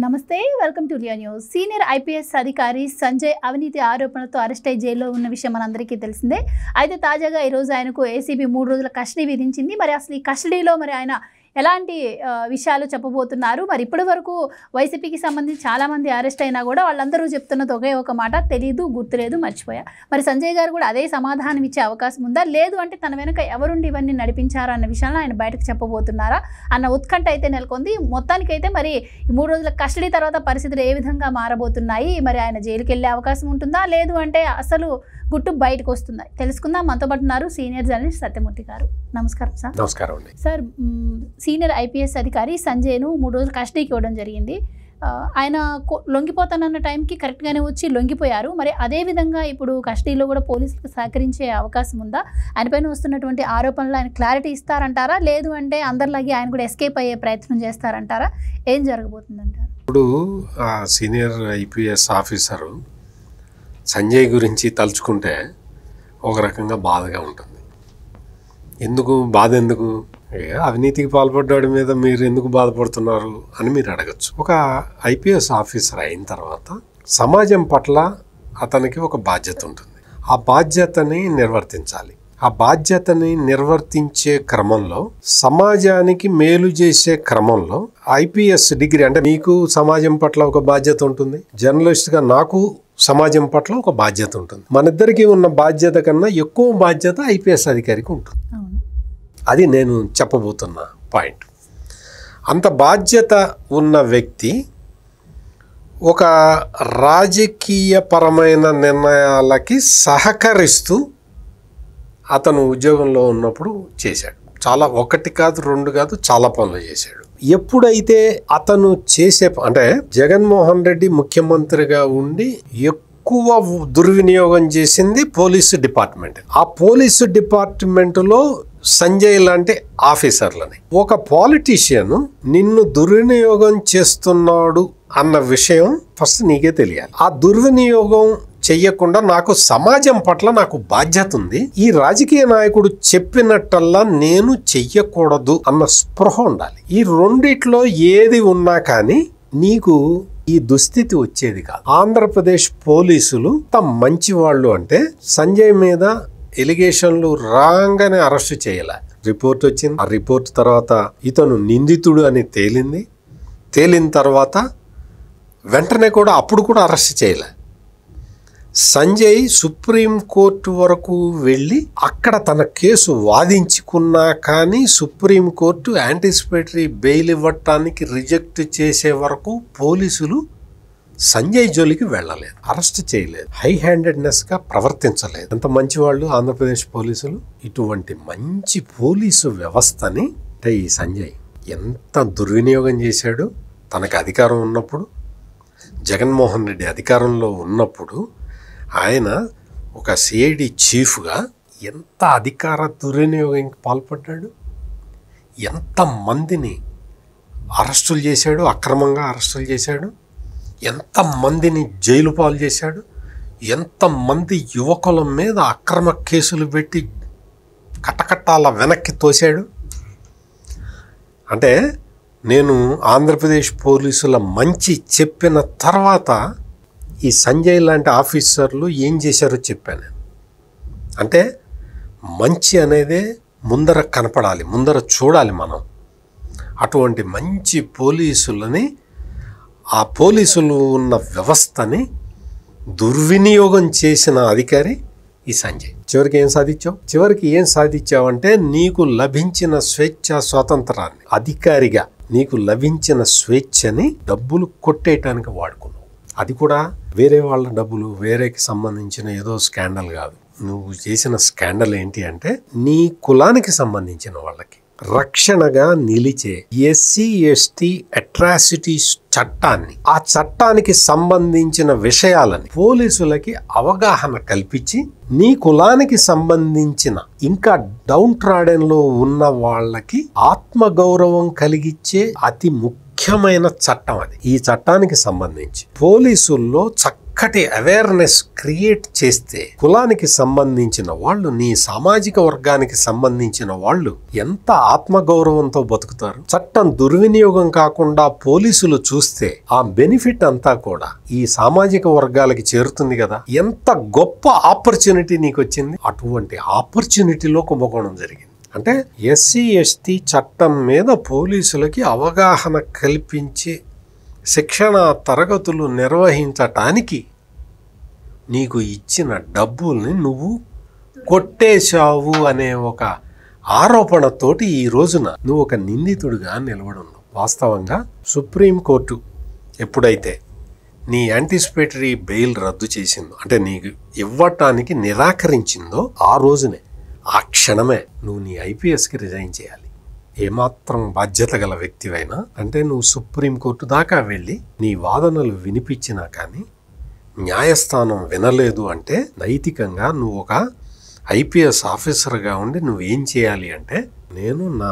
నమస్తే welcome to లియా news. Senior IPS అధికారి సంజయ్ అవినీతి ఆరోపణలతో అరెస్ట్ అయి జైల్లో ఉన్న విషయం మనందరికీ తెలిసిందే. అయితే తాజాగా ఈరోజు ఆయనకు ఏసీబీ 3 రోజుల కస్టడీ విధించింది. మరి అసలు ఈ కస్టడీలో ఆయన ఎలాంటి విషయాలు చెప్పబోతున్నారు? మరి ఇప్పటి వరకు వైసీపీకి సంబంధించి చాలామంది అరెస్ట్ అయినా కూడా వాళ్ళందరూ చెప్తున్నది ఒకే ఒక మాట, తెలీదు, గుర్తులేదు, మర్చిపోయా. మరి సంజయ్ గారు కూడా అదే సమాధానం ఇచ్చే అవకాశం ఉందా? లేదు అంటే తన వెనుక ఎవరుండి ఇవన్నీ నడిపించారా అన్న విషయాన్ని ఆయన బయటకు చెప్పబోతున్నారా అన్న ఉత్కంఠ అయితే నెలకొంది. మొత్తానికైతే మరి ఈ 3 రోజుల కస్టడీ తర్వాత పరిస్థితులు ఏ విధంగా మారబోతున్నాయి? మరి ఆయన జైలుకి వెళ్ళే అవకాశం ఉంటుందా? లేదు అంటే అసలు గుట్టు బయటకు వస్తుందా? తెలుసుకుందాం. మనతో పాటు ఉన్నారు సీనియర్ జర్నలిస్ట్ సత్యమూర్తి గారు. నమస్కారం సార్. నమస్కారం అండి. సార్, సీనియర్ ఐపీఎస్ అధికారి సంజయ్ను 3 రోజులు కస్టడీకి ఇవ్వడం జరిగింది. ఆయన లొంగిపోతానన్న టైంకి కరెక్ట్గానే వచ్చి లొంగిపోయారు. మరి అదేవిధంగా ఇప్పుడు కస్టడీలో కూడా పోలీసులకు సహకరించే అవకాశం ఉందా? ఆయనపైన వస్తున్నటువంటి ఆరోపణలు ఆయన క్లారిటీ ఇస్తారంటారా? లేదు అంటే అందరిలాగే ఆయన కూడా ఎస్కేప్ అయ్యే ప్రయత్నం చేస్తారంటారా? ఏం జరగబోతుందంటారు? ఇప్పుడు సీనియర్ ఐపీఎస్ ఆఫీసరు సంజయ్ గురించి తలుచుకుంటే ఒక రకంగా బాధగా ఉంటుంది. ఎందుకు బాధ? ఎందుకు? అవినీతికి పాల్పడ్డాడి మీద మీరు ఎందుకు బాధపడుతున్నారు అని మీరు అడగచ్చు. ఒక ఐపీఎస్ ఆఫీసర్ అయిన తర్వాత సమాజం పట్ల అతనికి ఒక బాధ్యత ఉంటుంది. ఆ బాధ్యతని నిర్వర్తించాలి. ఆ బాధ్యతని నిర్వర్తించే క్రమంలో, సమాజానికి మేలు చేసే క్రమంలో ఐపీఎస్ డిగ్రీ అంటే మీకు సమాజం పట్ల ఒక బాధ్యత ఉంటుంది, జర్నలిస్ట్గా నాకు సమాజం పట్ల ఒక బాధ్యత ఉంటుంది. మన ఇద్దరికి ఉన్న బాధ్యత కన్నా ఎక్కువ బాధ్యత ఐపీఎస్ అధికారికి ఉంటుంది. అది నేను చెప్పబోతున్న పాయింట్. అంత బాధ్యత ఉన్న వ్యక్తి ఒక రాజకీయపరమైన నిర్ణయాలకి సహకరిస్తూ అతను ఉద్యోగంలో ఉన్నప్పుడు చేశాడు. చాలా, 1 కాదు 2 కాదు, చాలా పనులు చేశాడు. ఎప్పుడైతే అతను అంటే జగన్మోహన్ రెడ్డి ముఖ్యమంత్రిగా ఉండి ఎక్కువ దుర్వినియోగం చేసింది పోలీసు డిపార్ట్మెంట్. ఆ పోలీసు డిపార్ట్మెంటులో సంజయ్ లాంటి ఆఫీసర్లని, ఒక పాలిటీషియన్ నిన్ను దుర్వినియోగం చేస్తున్నాడు అన్న విషయం ఫస్ట్ నీకే తెలియాలి. ఆ దుర్వినియోగం చెయ్యకుండా నాకు సమాజం పట్ల నాకు బాధ్యత ఉంది, ఈ రాజకీయ నాయకుడు చెప్పినట్టల్లా నేను చెయ్యకూడదు అన్న స్పృహ ఉండాలి. ఈ రెండిట్లో ఏది ఉన్నా కానీ నీకు ఈ దుస్థితి వచ్చేది కాదు. ఆంధ్రప్రదేశ్ పోలీసులు తమ మంచి వాళ్ళు అంటే సంజయ్ మీద ఎలిగేషన్లు రాగానే అరెస్ట్ చేయలే. రిపోర్ట్ వచ్చింది. ఆ రిపోర్ట్ తర్వాత ఇతను నిందితుడు అని తేలింది. తేలిన తర్వాత వెంటనే కూడా అప్పుడు కూడా అరెస్ట్ చేయలే. సంజయ్ సుప్రీంకోర్టు వరకు వెళ్ళి అక్కడ తన కేసు వాదించుకున్నా కానీ సుప్రీంకోర్టు యాంటిసిపేటరీ బెయిల్ ఇవ్వటానికి రిజెక్ట్ చేసే వరకు పోలీసులు సంజయ్ జోలికి వెళ్ళలేదు, అరెస్ట్ చేయలేదు, హై హ్యాండెడ్నెస్గా ప్రవర్తించలేదు. ఎంత మంచివాళ్ళు ఆంధ్రప్రదేశ్ పోలీసులు. ఇటువంటి మంచి పోలీసు వ్యవస్థని అంటే ఈ సంజయ్ ఎంత దుర్వినియోగం చేశాడు. తనకు అధికారం ఉన్నప్పుడు, జగన్మోహన్ రెడ్డి అధికారంలో ఉన్నప్పుడు ఆయన ఒక సిఐడి చీఫ్గా ఎంత అధికార దుర్వినియోగానికి పాల్పడ్డాడు, ఎంతమందిని అరెస్టులు చేశాడు, అక్రమంగా అరెస్టులు చేశాడు, ఎంతమందిని జైలు పాలు చేశాడు, ఎంతమంది యువకుల మీద అక్రమ కేసులు పెట్టి కట్టకట్టాల వెనక్కి తోశాడు. అంటే నేను ఆంధ్రప్రదేశ్ పోలీసుల మంచి చెప్పిన తర్వాత ఈ సంజయ్ లాంటి ఆఫీసర్లు ఏం చేశారో చెప్పాను. అంటే మంచి అనేదే ముందర కనపడాలి, ముందర చూడాలి మనం. అటువంటి మంచి పోలీసులని, ఆ పోలీసులు ఉన్న వ్యవస్థని దుర్వినియోగం చేసిన అధికారి ఈ సంజయ్. చివరికి ఏం సాధించావంటే నీకు లభించిన స్వేచ్ఛ స్వాతంత్రాన్ని, అధికారిగా నీకు లభించిన స్వేచ్ఛని డబ్బులు కొట్టేయటానికి వాడుకున్నావు. అది కూడా వేరే వాళ్ళ డబ్బులు, వేరేకి సంబంధించిన ఏదో స్కాండల్ కాదు. నువ్వు చేసిన స్కాండల్ ఏంటి అంటే నీ కులానికి సంబంధించిన వాళ్ళకి రక్షణగా నిలిచే ఎస్సీ ఎస్టీ అట్రాసిటీస్ చట్టాన్ని, ఆ చట్టానికి సంబంధించిన విషయాలని పోలీసులకి అవగాహన కల్పించి నీ కులానికి సంబంధించిన ఇంకా డౌన్ ట్రాడెన్లో ఉన్న వాళ్ళకి ఆత్మగౌరవం కలిగించే అతి ముఖ్యమైన చట్టం అది. ఈ చట్టానికి సంబంధించి పోలీసుల్లో చక్కటి అవేర్నెస్ క్రియేట్ చేస్తే కులానికి సంబంధించిన వాళ్ళు, నీ సామాజిక వర్గానికి సంబంధించిన వాళ్ళు ఎంత ఆత్మగౌరవంతో బతుకుతారు. చట్టం దుర్వినియోగం కాకుండా పోలీసులు చూస్తే ఆ బెనిఫిట్ అంతా కూడా ఈ సామాజిక వర్గాలకి చేరుతుంది కదా. ఎంత గొప్ప ఆపర్చునిటీ నీకు వచ్చింది. అటువంటి ఆపర్చునిటీలో కుంభకోణం జరిగింది. అంటే ఎస్సీ ఎస్టీ చట్టం మీద పోలీసులకి అవగాహన కల్పించి శిక్షణ తరగతులు నిర్వహించటానికి నీకు ఇచ్చిన డబ్బుల్ని నువ్వు కొట్టేశావు అనే ఒక ఆరోపణతోటి ఈ రోజున నువ్వు ఒక నిందితుడిగా నిలబడున్నావు. వాస్తవంగా సుప్రీంకోర్టు ఎప్పుడైతే నీ యాంటిసిపేటరీ బెయిల్ రద్దు చేసిందో, అంటే నీకు ఇవ్వటానికి నిరాకరించిందో, ఆ రోజునే ఆ క్షణమే నువ్వు నీ ఐపీఎస్కి రిజైన్ చేయాలి. ఏమాత్రం బాధ్యత గల వ్యక్తివైనా, అంటే నువ్వు సుప్రీంకోర్టు దాకా వెళ్ళి నీ వాదనలు వినిపించినా కానీ న్యాయస్థానం వినలేదు అంటే నైతికంగా నువ్వు ఒక ఐపీఎస్ ఆఫీసర్గా ఉండి నువ్వేం చేయాలి అంటే, నేను నా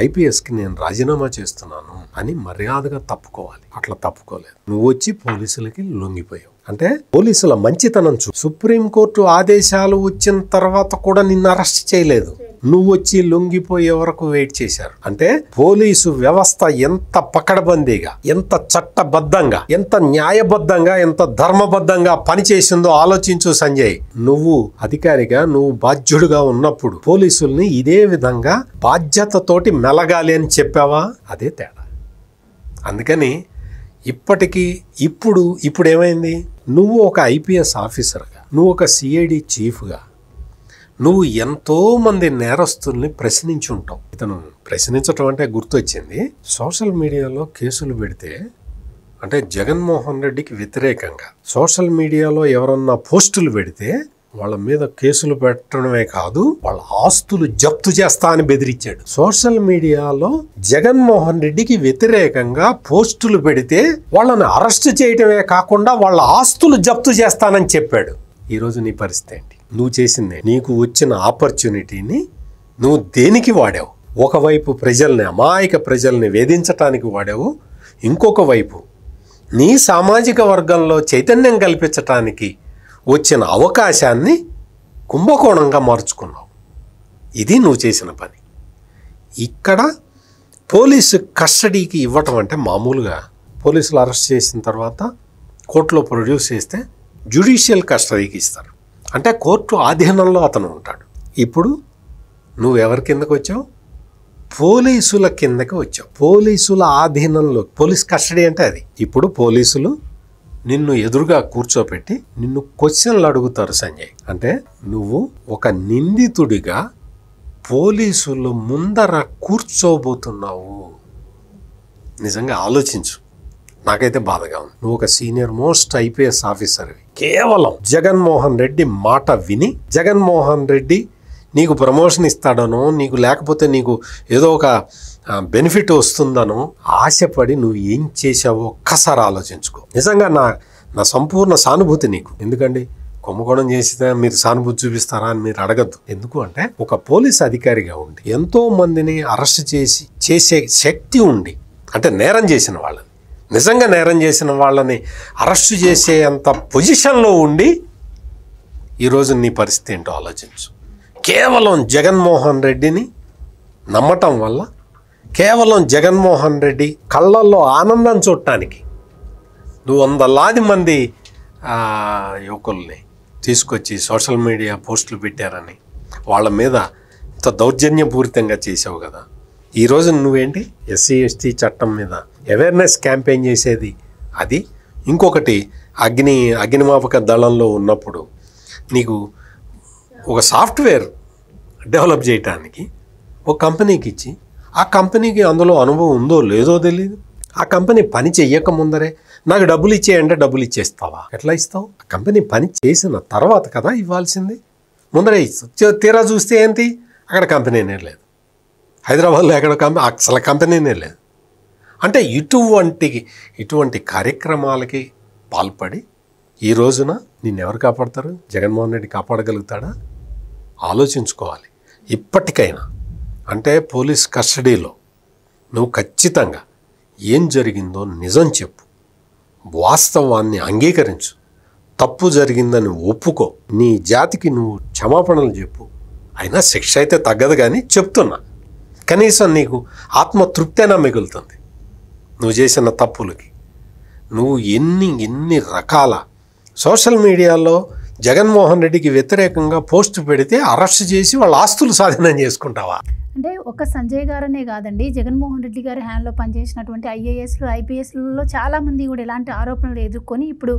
ఐపీఎస్కి నేను రాజీనామా చేస్తున్నాను అని మర్యాదగా తప్పుకోవాలి. అట్లా తప్పుకోలేదు. నువ్వు వచ్చి పోలీసులకి లొంగిపోయావు. అంటే పోలీసుల మంచితనం సుప్రీంకోర్టు ఆదేశాలు వచ్చిన తర్వాత కూడా నిన్ను అరెస్ట్ చేయలేదు. నువ్వు వచ్చి లొంగిపోయే వరకు వెయిట్ చేశారు. అంటే పోలీసు వ్యవస్థ ఎంత పకడ్బందీగా, ఎంత చట్టబద్ధంగా, ఎంత న్యాయబద్ధంగా, ఎంత ధర్మబద్ధంగా పనిచేసిందో ఆలోచించు సంజయ్. నువ్వు అధికారిగా, నువ్వు బాధ్యుడిగా ఉన్నప్పుడు పోలీసుల్ని ఇదే విధంగా బాధ్యతతోటి మెలగాలి అని చెప్పావా? అదే తేడా. అందుకని ఇప్పుడు ఏమైంది? నువ్వు ఒక ఐపీఎస్ ఆఫీసర్గా, నువ్వు ఒక సిఐడి చీఫ్గా, నువ్వు ఎంతో మంది నేరస్తుల్ని ప్రశ్నించి ఉంటావు. ఇతను ప్రశ్నించటం అంటే గుర్తొచ్చింది. సోషల్ మీడియాలో కేసులు పెడితే, అంటే జగన్మోహన్ రెడ్డికి వ్యతిరేకంగా సోషల్ మీడియాలో ఎవరన్నా పోస్టులు పెడితే వాళ్ళ మీద కేసులు పెట్టడమే కాదు, వాళ్ళ ఆస్తులు జప్తు చేస్తా అని బెదిరించాడు. సోషల్ మీడియాలో జగన్మోహన్ రెడ్డికి వ్యతిరేకంగా పోస్టులు పెడితే వాళ్ళని అరెస్ట్ చేయటమే కాకుండా వాళ్ళ ఆస్తులు జప్తు చేస్తానని చెప్పాడు. ఈరోజు నీ పరిస్థితి ఏంటి? నువ్వు చేసిందే, నీకు వచ్చిన ఆపర్చునిటీని నువ్వు దేనికి వాడావు? ఒకవైపు ప్రజల్ని, అమాయక ప్రజల్ని వేధించటానికి వాడావు. ఇంకొక వైపు నీ సామాజిక వర్గంలో చైతన్యం కల్పించటానికి వచ్చిన అవకాశాన్ని కుంభకోణంగా మార్చుకున్నావు. ఇది నువ్వు చేసిన పని. ఇక్కడ పోలీసు కస్టడీకి ఇవ్వటం అంటే మామూలుగా పోలీసులు అరెస్ట్ చేసిన తర్వాత కోర్టులో ప్రొడ్యూస్ చేస్తే జ్యుడిషియల్ కస్టడీకి ఇస్తారు. అంటే కోర్టు ఆధీనంలో అతను ఉంటాడు. ఇప్పుడు నువ్వు ఎవరి కిందకు వచ్చావు? పోలీసుల కిందకి వచ్చావు. పోలీసుల ఆధీనంలో, పోలీస్ కస్టడీ అంటే అది. ఇప్పుడు పోలీసులు నిన్ను ఎదురుగా కూర్చోపెట్టి నిన్ను క్వశ్చన్లు అడుగుతారు సంజయ్. అంటే నువ్వు ఒక నిందితుడిగా పోలీసులు ముందర కూర్చోబోతున్నావు. నిజంగా ఆలోచించు. నాకైతే బాధగా ఉంది. నువ్వు ఒక సీనియర్ మోస్ట్ ఐపీఎస్ ఆఫీసర్వి. కేవలం జగన్మోహన్ రెడ్డి మాట విని, జగన్మోహన్ రెడ్డి నీకు ప్రమోషన్ ఇస్తాడనో, నీకు లేకపోతే నీకు ఏదో ఒక బెనిఫిట్ వస్తుందనో ఆశపడి నువ్వు ఏం చేసావో ఒక్కసారి ఆలోచించుకో. నిజంగా నా సంపూర్ణ సానుభూతి నీకు. ఎందుకండి కుంభకోణం చేసితే మీరు సానుభూతి చూపిస్తారా అని మీరు అడగద్దు. ఎందుకు అంటే ఒక పోలీస్ అధికారిగా ఉండి ఎంతో మందిని అరెస్ట్ చేసే శక్తి ఉండి, అంటే నేరం చేసిన వాళ్ళని, నిజంగా నేరం చేసిన వాళ్ళని అరెస్టు చేసే అంత పొజిషన్లో ఉండి ఈరోజు నీ పరిస్థితి ఏంటో ఆలోచించు. కేవలం జగన్మోహన్ రెడ్డిని నమ్మటం వల్ల, కేవలం జగన్మోహన్ రెడ్డి కళ్ళల్లో ఆనందం చూడటానికి నువ్వు 100 మంది యువకుల్ని తీసుకొచ్చి సోషల్ మీడియా పోస్టులు పెట్టారని వాళ్ళ మీద ఇంత దౌర్జన్యపూరితంగా చేసావు కదా. ఈరోజు నువ్వేంటి ఎస్సీ ఎస్టీ చట్టం మీద అవేర్నెస్ క్యాంపెయిన్ చేసేది అది. ఇంకొకటి అగ్నిమాపక దళంలో ఉన్నప్పుడు నీకు ఒక సాఫ్ట్వేర్ డెవలప్ చేయటానికి ఒక కంపెనీకి ఇచ్చి, ఆ కంపెనీకి అందులో అనుభవం ఉందో లేదో తెలియదు. ఆ కంపెనీ పని చెయ్యక ముందరే నాకు డబ్బులు ఇచ్చేయంటే డబ్బులు ఇచ్చేస్తావా? ఎట్లా ఇస్తావు? ఆ కంపెనీ పని చేసిన తర్వాత కదా ఇవ్వాల్సింది. ముందరే ఇస్తావు. తీరా చూస్తే ఏంటి, అక్కడ కంపెనీనే లేదు. హైదరాబాద్లో ఎక్కడ అసలు కంపెనీనే లేదు. అంటే ఇటువంటి కార్యక్రమాలకి పాల్పడి ఈ రోజున నిన్నెవరు కాపాడతారు? జగన్మోహన్ రెడ్డి కాపాడగలుగుతాడా? ఆలోచించుకోవాలి ఇప్పటికైనా. అంటే పోలీస్ కస్టడీలో నువ్వు ఖచ్చితంగా ఏం జరిగిందో నిజం చెప్పు. వాస్తవాన్ని అంగీకరించు, తప్పు జరిగిందని ఒప్పుకో, నీ జాతికి నువ్వు క్షమాపణలు చెప్పు. అయినా శిక్ష అయితే తగ్గదు, కానీ చెప్తున్నా, కనీసం నీకు ఆత్మతృప్తైనా మిగులుతుంది. నువ్వు చేసిన తప్పులకి నువ్వు ఎన్ని రకాల సోషల్ మీడియాలో జగన్మోహన్ రెడ్డికి వ్యతిరేకంగా పోస్ట్ పెడితే అరెస్ట్ చేసి వాళ్ళ ఆస్తులు స్వాధీనం చేసుకుంటావా? అంటే ఒక సంజయ్ గారనే కాదండి, జగన్మోహన్ రెడ్డి గారి హ్యాండ్లో పనిచేసినటువంటి ఐఏఎస్లు ఐపీఎస్లలో చాలామంది కూడా ఇలాంటి ఆరోపణలు ఎదుర్కొని ఇప్పుడు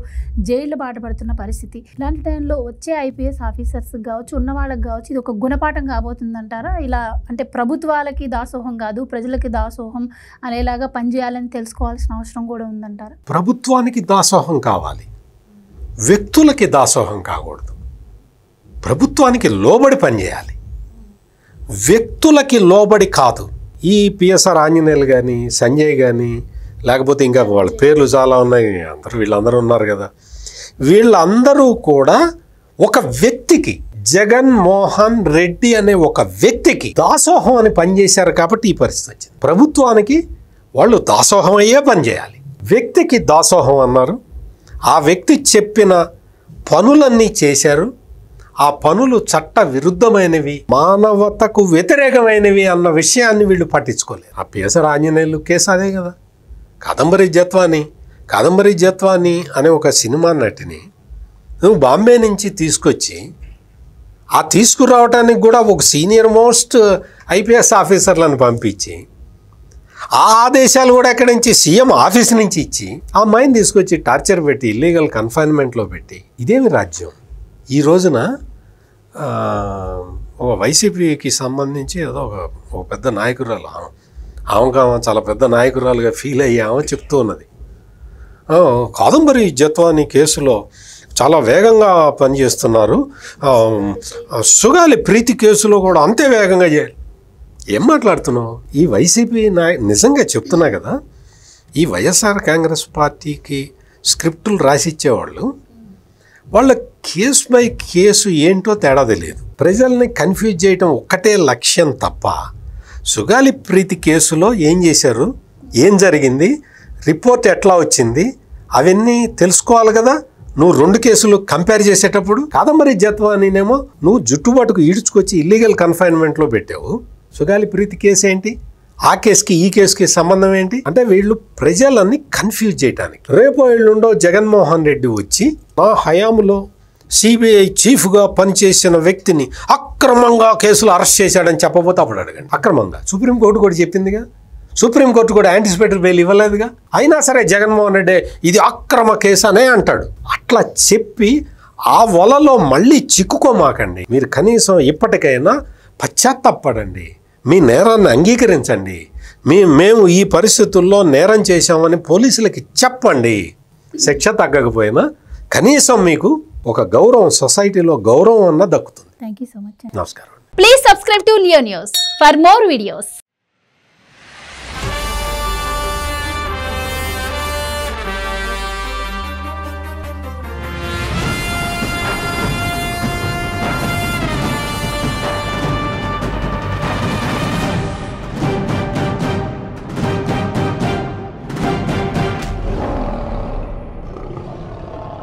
జైలు బాటపడుతున్న పరిస్థితి. ఇలాంటి టైంలో వచ్చే ఐపీఎస్ ఆఫీసర్స్ కావచ్చు, ఉన్న వాళ్ళకి కావచ్చు, ఇది ఒక గుణపాఠం కాబోతుందంటారా? ఇలా అంటే ప్రభుత్వాలకి దాసోహం కాదు, ప్రజలకి దాసోహం అనేలాగా పనిచేయాలని తెలుసుకోవాల్సిన అవసరం కూడా ఉందంటారా? ప్రభుత్వానికి దాసోహం కావాలి, వ్యక్తులకి దాసోహం కాకూడదు. ప్రభుత్వానికి లోబడి పనిచేయాలి, వ్యక్తులకి లోబడి కాదు. ఈ పిఎస్ఆర్ ఆంజనేయులు కానీ, సంజయ్ కానీ, లేకపోతే ఇంకా వాళ్ళ పేర్లు చాలా ఉన్నాయి, వీళ్ళందరూ ఉన్నారు కదా, వీళ్ళందరూ కూడా ఒక వ్యక్తికి, జగన్మోహన్ రెడ్డి అనే ఒక వ్యక్తికి దాసోహం అని పనిచేశారు కాబట్టి ఈ పరిస్థితి వచ్చింది. ప్రభుత్వానికి వాళ్ళు దాసోహం అయ్యే పనిచేయాలి. వ్యక్తికి దాసోహం అన్నారు, ఆ వ్యక్తి చెప్పిన పనులన్నీ చేశారు, ఆ పనులు చట్ట విరుద్ధమైనవి, మానవతకు వ్యతిరేకమైనవి అన్న విషయాన్ని వీళ్ళు పట్టించుకోలేరు. ఆ పిఎస్ఆర్ ఆంజనేయులు కేసు అదే కదా. కాదంబరి జత్వాని అనే ఒక సినిమా నటిని నువ్వు బాంబే నుంచి తీసుకొచ్చి, ఆ తీసుకురావడానికి కూడా ఒక సీనియర్ మోస్ట్ ఐపీఎస్ ఆఫీసర్లను పంపించి, ఆ ఆదేశాలు కూడా ఎక్కడి నుంచి, సీఎం ఆఫీస్ నుంచి ఇచ్చి, ఆ అమ్మాయిని తీసుకొచ్చి టార్చర్ పెట్టి ఇల్లీగల్ కన్ఫైన్మెంట్లో పెట్టి, ఇదేమి రాజ్యం? ఈ రోజున ఒక వైసీపీకి సంబంధించి ఏదో ఒక పెద్ద నాయకురాలు, ఆమెకు చాలా పెద్ద నాయకురాలుగా ఫీల్ అయ్యి ఆమె చెప్తూ ఉన్నది, కాదంబరి జత్వాని కేసులో చాలా వేగంగా పనిచేస్తున్నారు, సుగాలి ప్రీతి కేసులో కూడా అంతే వేగంగా చేయాలి. ఏం మాట్లాడుతున్నావు? ఈ వైసీపీ నిజంగా చెప్తున్నా కదా, ఈ వైఎస్ఆర్ కాంగ్రెస్ పార్టీకి స్క్రిప్టులు రాసిచ్చేవాళ్ళు, వాళ్ళ కేసు బై కేసు ఏంటో తేడా తెలియదు. ప్రజల్ని కన్ఫ్యూజ్ చేయటం ఒక్కటే లక్ష్యం తప్ప, సుగాలి ప్రీతి కేసులో ఏం చేశారు, ఏం జరిగింది, రిపోర్ట్ ఎట్లా వచ్చింది, అవన్నీ తెలుసుకోవాలి కదా. నువ్వు రెండు కేసులు కంపేర్ చేసేటప్పుడు కాదంబరి జత్వానినేమో నువ్వు జుట్టుబాటుకు ఈడ్చుకొచ్చి ఇల్లీగల్ కన్ఫైన్మెంట్లో పెట్టావు, సుగాలి ప్రీతి కేసు ఏంటి, ఆ కేసుకి ఈ కేసుకి సంబంధం ఏంటి? అంటే వీళ్ళు ప్రజలన్నీ కన్ఫ్యూజ్ చేయడానికి. రేపో ఎల్లుండో జగన్మోహన్ రెడ్డి వచ్చి నా హయాంలో సిబిఐ చీఫ్గా పనిచేసిన వ్యక్తిని అక్రమంగా కేసులు అరెస్ట్ చేశాడని చెప్పబోతే అప్పుడు అడగండి. అక్రమంగా సుప్రీంకోర్టు కూడా చెప్పిందిగా, సుప్రీంకోర్టు కూడా యాంటిసిపేటరీ బెయిల్ ఇవ్వలేదుగా. అయినా సరే జగన్మోహన్ రెడ్డి ఇది అక్రమ కేసు అనే అంటాడు. అట్లా చెప్పి ఆ వలలో మళ్ళీ చిక్కుకోమాకండి. మీరు కనీసం ఇప్పటికైనా పశ్చాత్తాపడండి, మీ నేరాన్ని అంగీకరించండి, మేము ఈ పరిస్థితుల్లో నేరం చేశామని పోలీసులకి చెప్పండి. శిక్ష తగ్గకపోయినా కనీసం మీకు ఒక గౌరవం, సొసైటీలో గౌరవం అన్న దక్కుతుంది. Thank you so much. నమస్కారం. Please subscribe to Leo news for more videos.